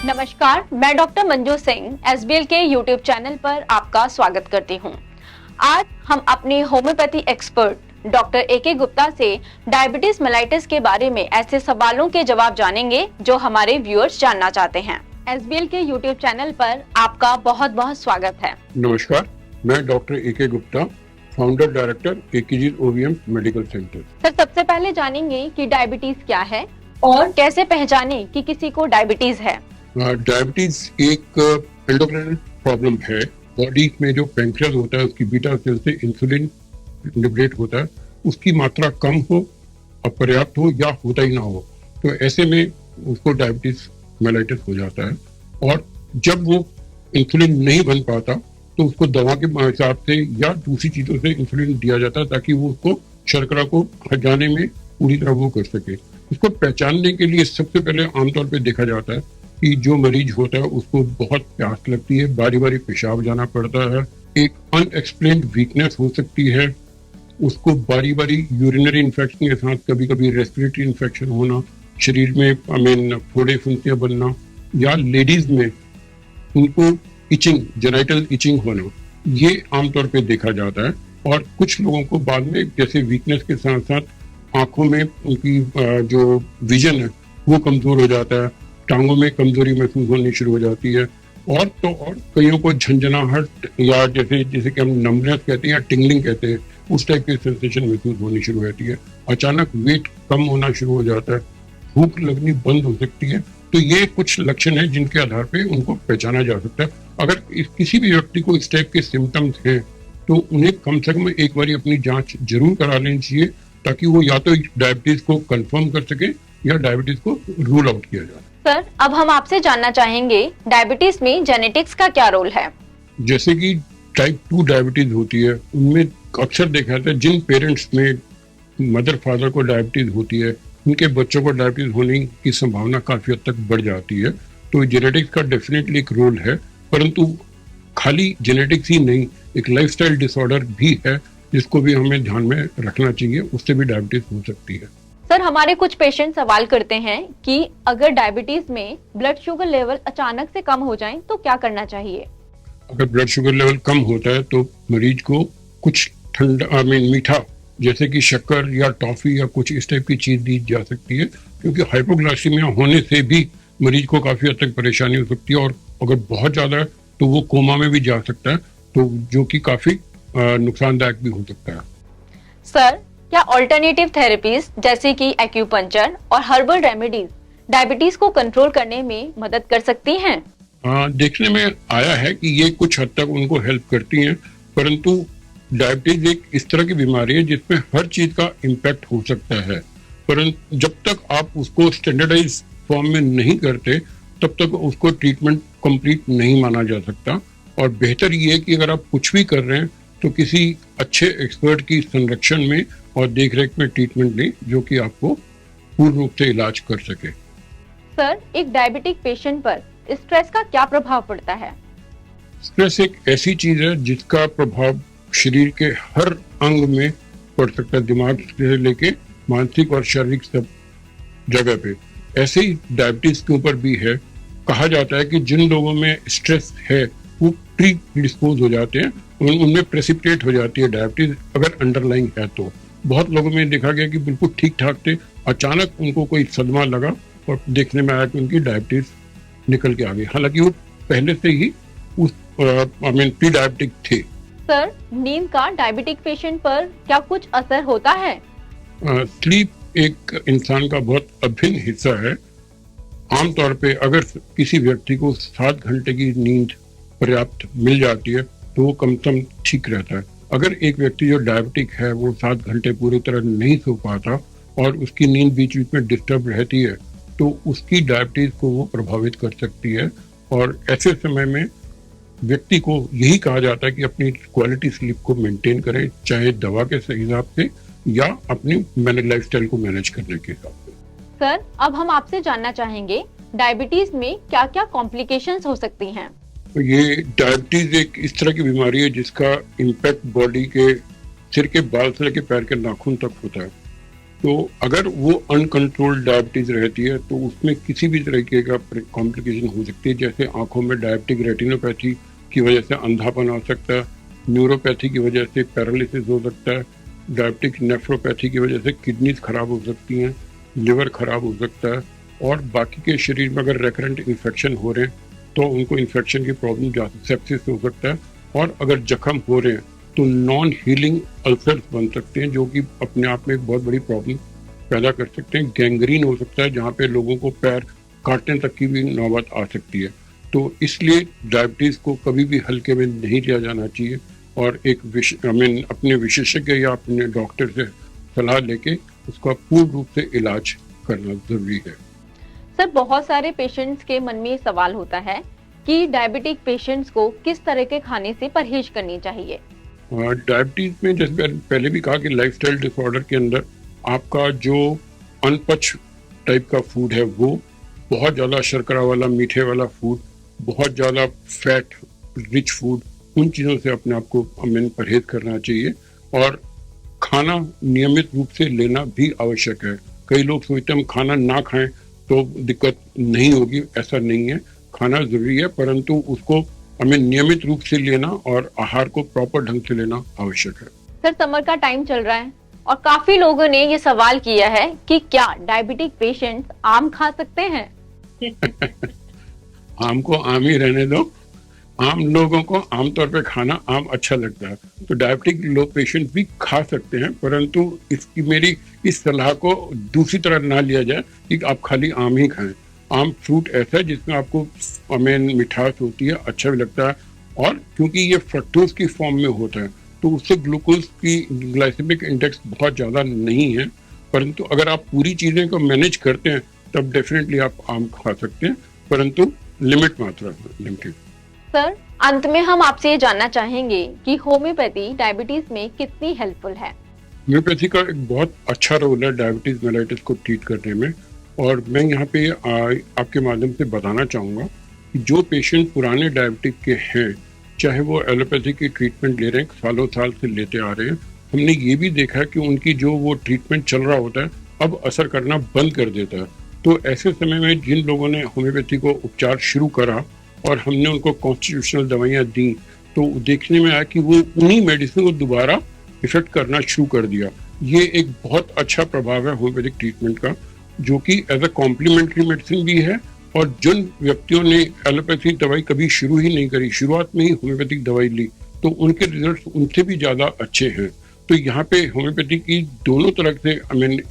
नमस्कार, मैं doctor Manju Singh SBL के यूट्यूब चैनल पर आपका स्वागत करती हूं। आज हम अपने homeopathy expert doctor AK Gupta से डायबिटीज मेलाइटिस के बारे में ऐसे सवालों के जवाब जानेंगे जो हमारे व्यूअर्स जानना चाहते हैं। एसबीएल के यूट्यूब चैनल पर आपका बहुत बहुत स्वागत है। नमस्कार, मैं doctor AK Gupta, founder director AKG OVM medical centre. Sir, सबसे पहले जानेंगे कि डायबिटीज क्या है और कैसे पहचाने कि किसी को डायबिटीज है। डायबिटीज एक एंडोक्राइन प्रॉब्लम है। बॉडी में जो पैंक्रियास होता है उसकी बीटा सेल से इंसुलिन लिबरेट होता है, उसकी मात्रा कम हो, अपर्याप्त हो या होता ही ना हो, तो ऐसे में उसको डायबिटीज मेलाइटिस हो जाता है। और जब वो इंसुलिन नहीं बन पाता तो उसको दवा के हिसाब से या दूसरी चीजों से इंसुलिन दिया जाता है ताकि वो उसको शर्करा को हटाने में पूरी तरह वो कर सके। उसको पहचानने के लिए सबसे पहले आमतौर पर देखा जाता है कि जो मरीज होता है उसको बहुत प्यास लगती है, बारी बारी पेशाब जाना पड़ता है, एक अनएक्सप्लेन्ड वीकनेस हो सकती है, उसको बारी बारी यूरिनरी इन्फेक्शन के साथ कभी कभी रेस्पिरेटरी इन्फेक्शन होना, शरीर में फोड़े फुंसियां बनना, या लेडीज में उनको इचिंग, जेनाइटल इचिंग होना, ये आमतौर पे देखा जाता है। और कुछ लोगों को बाद में जैसे वीकनेस के साथ साथ आंखों में उनकी जो विजन है वो कमजोर हो जाता है, टांगों में कमजोरी महसूस होनी शुरू हो जाती है, और तो और कईयों को झंझनाहट या जैसे कि हम नम्बनेस कहते हैं या टिंगलिंग कहते हैं, उस टाइप की सेंसेशन महसूस होनी शुरू हो जाती है। अचानक वेट कम होना शुरू हो जाता है, भूख लगनी बंद हो सकती है। तो ये कुछ लक्षण हैं जिनके आधार पे उनको पहचाना जा सकता है। अगर किसी भी व्यक्ति को इस टाइप के सिम्टम्स हैं तो उन्हें कम से कम एक बार अपनी जांच जरूर करा लेनी चाहिए ताकि वो या तो डायबिटीज को कंफर्म कर सके या डायबिटीज को रूल आउट किया जाए। सर, अब हम आपसे जानना चाहेंगे डायबिटीज में जेनेटिक्स का क्या रोल है। जैसे कि टाइप 2 डायबिटीज होती है, उनमें अक्सर देखा जाता है जिन पेरेंट्स में मदर फादर को डायबिटीज होती है उनके बच्चों को डायबिटीज होने की संभावना काफी हद तक बढ़ जाती है। तो जेनेटिक्स का डेफिनेटली एक रोल है, परंतु खाली जेनेटिक्स ही नहीं, एक लाइफस्टाइल डिसऑर्डर भी है जिसको भी हमें ध्यान में रखना चाहिए, उससे भी डायबिटीज हो सकती है। सर, हमारे कुछ पेशेंट सवाल करते हैं कि अगर डायबिटीज में ब्लड शुगर लेवल अचानक से कम हो जाए तो क्या करना चाहिए। अगर ब्लड शुगर लेवल कम होता है तो मरीज को कुछ ठंडा मीठा जैसे कि शक्कर या टॉफी या कुछ इस टाइप की चीज दी जा सकती है, क्योंकि हाइपोग्लाइसीमिया होने से भी मरीज को काफी हद तक परेशानी हो सकती है, और अगर बहुत ज्यादा है तो वो कोमा में भी जा सकता है, तो जो कि काफी नुकसानदायक भी हो सकता है। सर, क्या ऑल्टरनेटिव थेरेपीज जैसे कि एक्यूपंक्चर और हर्बल रेमेडीज डायबिटीज को कंट्रोल करने में मदद कर सकती हैं? देखने में आया है कि ये कुछ हद तक उनको हेल्प करती हैं, परंतु डायबिटीज एक इस तरह की बीमारी है जिसमें हर चीज का इम्पैक्ट हो सकता है, परंतु जब तक आप उसको स्टैंडर्डाइज फॉर्म में नहीं करते तब तक उसको ट्रीटमेंट कंप्लीट नहीं माना जा सकता। और बेहतर ये है कि अगर आप कुछ भी कर रहे हैं तो किसी अच्छे एक्सपर्ट की संरक्षण में और देखरेख में ट्रीटमेंट लें जो कि आपको पूर्ण रूप से इलाज कर सके। सर, एक डायबिटिक पेशेंट पर स्ट्रेस का क्या प्रभाव पड़ता है? स्ट्रेस एक ऐसी चीज है जिसका प्रभाव शरीर के हर अंग में पड़ सकता है, दिमाग से लेके मानसिक और शारीरिक सब जगह पे। ऐसे ही डायबिटीज के ऊपर भी है। कहा जाता है कि जिन लोगों में स्ट्रेस है वो प्री डिस्पोज हो जाते हैं, उनमें प्रेसिपिटेट हो जाती है डायबिटीज अगर अंडरलाइंग है तो। बहुत लोगों में देखा गया कि बिल्कुल ठीक ठाक थे, अचानक उनको कोई सदमा लगा और देखने में आया कि उनकी डायबिटीज निकल के आ गई, हालांकि वो पहले से ही उस प्री डायबिटिक थे। सर, नींद का डायबिटिक पेशेंट पर क्या कुछ असर होता है? स्लीप एक इंसान का बहुत अभिन्न हिस्सा है। आमतौर पे अगर किसी व्यक्ति को 7 घंटे की नींद पर्याप्त मिल जाती है तो वो कम से कम ठीक रहता है। अगर एक व्यक्ति जो डायबिटिक है वो 7 घंटे पूरी तरह नहीं सो पाता और उसकी नींद बीच बीच में डिस्टर्ब रहती है तो उसकी डायबिटीज को वो प्रभावित कर सकती है। और ऐसे समय में व्यक्ति को यही कहा जाता है कि अपनी क्वालिटी स्लीप को मेंटेन करें, चाहे दवा के हिसाब से या अपनी लाइफस्टाइल को मैनेज करने के हिसाब से। सर, अब हम आपसे जानना चाहेंगे डायबिटीज में क्या क्या कॉम्प्लिकेशंस हो सकती हैं? ये डायबिटीज एक इस तरह की बीमारी है जिसका इम्पैक्ट बॉडी के सिर के बाल से लेकर पैर के नाखून तक होता है। तो अगर वो अनकंट्रोल्ड डायबिटीज रहती है तो उसमें किसी भी तरीके का कॉम्प्लिकेशन हो सकती है, जैसे आंखों में डायबिटिक रेटिनोपैथी की वजह से अंधापन आ सकता है, न्यूरोपैथी की वजह से पैरालिसिस हो सकता है, डायबिटिक नेफ्रोपैथी की वजह से किडनीज खराब हो सकती हैं, लिवर खराब हो सकता है, और बाकी के शरीर में अगर रेकरेंट इन्फेक्शन हो रहे हैं तो उनको इन्फेक्शन की प्रॉब्लम जैसे सेप्सिस हो सकता है, और अगर जख्म हो रहे हैं तो नॉन हीलिंग अल्सर्स बन सकते हैं जो कि अपने आप में एक बहुत बड़ी प्रॉब्लम पैदा कर सकते हैं। गैंग्रीन हो सकता है जहाँ पे लोगों को पैर काटने तक की भी नौबत आ सकती है। तो इसलिए डायबिटीज को कभी भी हल्के में नहीं लिया जाना चाहिए, और एक अपने विशेषज्ञ या अपने डॉक्टर से सलाह लेके उसका पूर्ण रूप से इलाज करना जरूरी है। सर, बहुत सारे पेशेंट्स के मन में ये सवाल होता है कि डायबिटिक पेशेंट्स को किस तरह के खाने से परहेज करनी चाहिए। डायबिटीज में जैसे पहले भी कहा कि लाइफस्टाइल डिसऑर्डर के अंदर आपका जो अनपच टाइप का फूड है, वो बहुत ज़्यादा शर्करा वाला, मीठे वाला फूड, बहुत ज़्यादा फैट रिच फूड, उन चीज़ों से अपने आप को परहेज करना चाहिए, और खाना नियमित रूप से लेना भी आवश्यक है। कई लोग सोचते हैं हम खाना ना खाएं तो दिक्कत नहीं होगी, ऐसा नहीं है। खाना जरूरी है, परंतु उसको हमें नियमित रूप से लेना और आहार को प्रॉपर ढंग से लेना आवश्यक है। सर, समर का टाइम चल रहा है और काफी लोगों ने ये सवाल किया है कि क्या डायबिटिक पेशेंट्स आम खा सकते हैं? आम को आम ही रहने दो। आम लोगों को आमतौर पे खाना आम अच्छा लगता है, तो डायबिटिक लोग पेशेंट भी खा सकते हैं, परंतु इसकी मेरी इस सलाह को दूसरी तरह ना लिया जाए कि आप खाली आम ही खाएं। आम फ्रूट ऐसा है जिसमें आपको मिठास होती है, अच्छा भी लगता है, और क्योंकि ये फ्रक्टोज की फॉर्म में होता है तो उससे ग्लूकोज की ग्लाइसेमिक इंडेक्स बहुत ज़्यादा नहीं है, परंतु अगर आप पूरी चीज़ें को मैनेज करते हैं तब डेफिनेटली आप आम खा सकते हैं, परंतु लिमिट मात्रा लिमिटेड। सर, अंत में हम आपसे ये जानना चाहेंगे कि होम्योपैथी डायबिटीज में कितनी हेल्पफुल है। होम्योपैथी का एक बहुत अच्छा रोल है डायबिटीज मेलाइटिस को ट्रीट करने में, और मैं यहाँ पे आपके माध्यम से बताना चाहूँगा कि जो पेशेंट पुराने डायबिटिक के हैं, चाहे वो एलोपैथी की ट्रीटमेंट ले रहे हैं, सालों साल से लेते आ रहे हैं, हमने ये भी देखा कि उनकी जो वो ट्रीटमेंट चल रहा होता है अब असर करना बंद कर देता है। तो ऐसे समय में जिन लोगों ने होम्योपैथी को उपचार शुरू करा और हमने उनको कॉन्स्टिट्यूशनल दवाइयाँ दी, तो देखने में आया कि वो उन्हीं मेडिसिन को दोबारा इफेक्ट करना शुरू कर दिया। ये एक बहुत अच्छा प्रभाव है होम्योपैथिक ट्रीटमेंट का, जो कि एज अ कॉम्प्लीमेंट्री मेडिसिन भी है, और जिन व्यक्तियों ने एलोपैथी दवाई कभी शुरू ही नहीं करी, शुरुआत में ही होम्योपैथिक दवाई ली, तो उनके रिजल्ट उनसे भी ज़्यादा अच्छे हैं। तो यहाँ पे होम्योपैथी की दोनों तरह से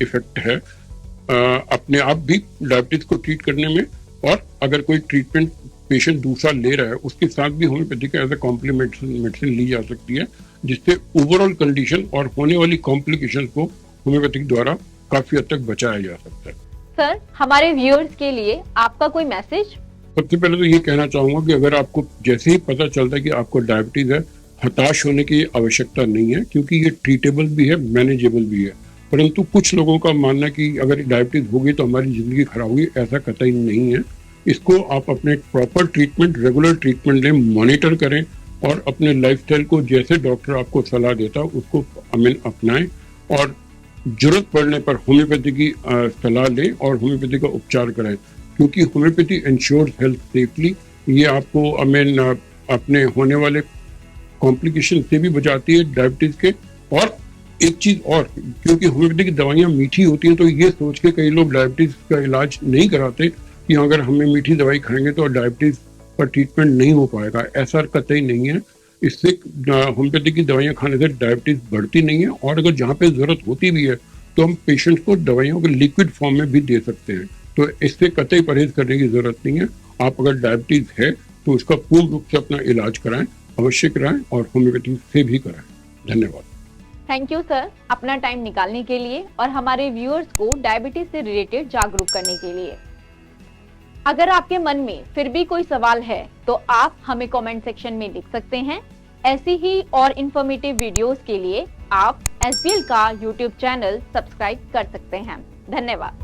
इफेक्ट है, अपने आप भी डायबिटीज को ट्रीट करने में, और अगर कोई ट्रीटमेंट पेशेंट दूसरा ले रहा है उसके साथ भी होम्योपैथी का एज अ कॉम्प्लीमेंट्री मेडिसिन ली जा सकती है, जिससे ओवरऑल कंडीशन और होने वाली कॉम्प्लिकेशन को होम्योपैथिक द्वारा काफी हद तक बचाया जा सकता है। सर, हमारे व्यूअर्स के लिए आपका कोई मैसेज? सबसे पहले तो ये कहना चाहूंगा कि अगर आपको जैसे ही पता चलता है कि आपको डायबिटीज है, हताश होने की आवश्यकता नहीं है, क्योंकि ये ट्रीटेबल भी है, मैनेजेबल भी है। परंतु कुछ लोगों का मानना है कि अगर डायबिटीज होगी तो हमारी जिंदगी खराब होगी, ऐसा कतई नहीं है। इसको आप अपने प्रॉपर ट्रीटमेंट, रेगुलर ट्रीटमेंट लें, मॉनिटर करें, और अपने लाइफस्टाइल को जैसे डॉक्टर आपको सलाह देता है उसको अपनाएं, और जरूरत पड़ने पर होम्योपैथी की सलाह लें और होम्योपैथी का उपचार कराएं, क्योंकि होम्योपैथी इंश्योर्स हेल्थ सेफली। ये आपको अपने होने वाले कॉम्प्लिकेशन से भी बचाती है डायबिटीज के। और एक चीज और, क्योंकि होम्योपैथी की दवाइयाँ मीठी होती हैं, तो ये सोच के कई लोग डायबिटीज का इलाज नहीं कराते कि अगर हमें मीठी दवाई खाएंगे तो डायबिटीज पर ट्रीटमेंट नहीं हो पाएगा। ऐसा कतई नहीं है। इससे होम्योपैथी की दवाइयाँ खाने से डायबिटीज बढ़ती नहीं है, और अगर जहाँ पे जरूरत होती भी है तो हम पेशेंट को दवाइयों को लिक्विड फॉर्म में भी दे सकते हैं। तो इससे कतई परहेज करने की जरूरत नहीं है। आप अगर डायबिटीज है तो उसका पूर्ण रूप से अपना इलाज कराएं, अवश्य कराएं, और होम्योपैथी से भी कराएं। धन्यवाद। थैंक यू सर, अपना टाइम निकालने के लिए और हमारे व्यूअर्स को डायबिटीज से रिलेटेड जागरूक करने के लिए। अगर आपके मन में फिर भी कोई सवाल है तो आप हमें कमेंट सेक्शन में लिख सकते हैं। ऐसी ही और इन्फॉर्मेटिव वीडियोस के लिए आप SBL का YouTube चैनल सब्सक्राइब कर सकते हैं। धन्यवाद।